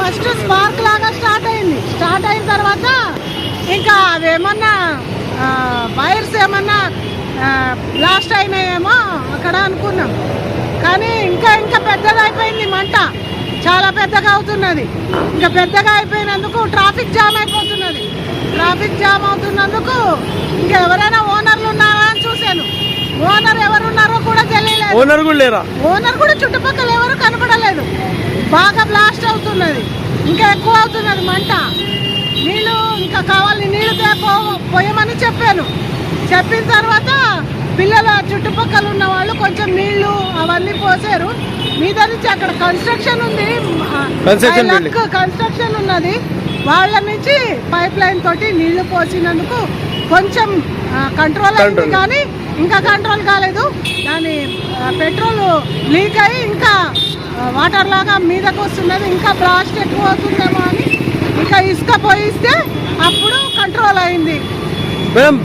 First spark లాగా start అయింది. Start అయిన తర్వాత ఇంకా అవేమన్నా వైర్స్ ఏమన్నా బ్లాస్ట్ అయినాయేమో అక్కడ అనుకున్నాం. కానీ ఇంకా ఇంకా పెద్దగా అయిపోయింది మంట, చాలా పెద్దగా అవుతున్నది. ఇంకా పెద్దగా అయిపోయినందుకు ట్రాఫిక్ జామ్ అయిపోతున్నది. ట్రాఫిక్ జామ్ అవుతున్నందుకు ఇంకా ఎవరైనా ఓనర్లు ఉన్నారా అని చూశాను. ఓనర్ ఎవరున్నారో కూడా తెలియలేదు. ఓనర్ కూడా చుట్టుపక్కల ఎవరు కనపడలేదు. బాగా బ్లాస్ట్ అవుతున్నది, ఇంకా ఎక్కువ అవుతున్నది మంట. నీళ్ళు ఇంకా కావాలి, నీళ్ళు పోయమని చెప్పాను. చెప్పిన తర్వాత పిల్లల చుట్టుపక్కల ఉన్న వాళ్ళు కొంచెం నీళ్లు అవన్నీ పోసారు. మీద నుంచి అక్కడ కన్స్ట్రక్షన్ ఉంది, కన్స్ట్రక్షన్ ఉన్నది. వాళ్ళ నుంచి పైప్ లైన్ తోటి నీళ్లు పోసినందుకు కొంచెం కంట్రోల్ అయింది, కానీ ఇంకా కంట్రోల్ కాలేదు. దాని పెట్రోల్ లీక్ అయ్యి ఇంకా వాటర్ లాగా మీదకు వస్తున్నది. ఇంకా బ్లాస్ట్ ఎక్కువ అవుతుందేమో అని ఇంకా ఇసుక పోయిస్తే అప్పుడు కంట్రోల్ అయింది.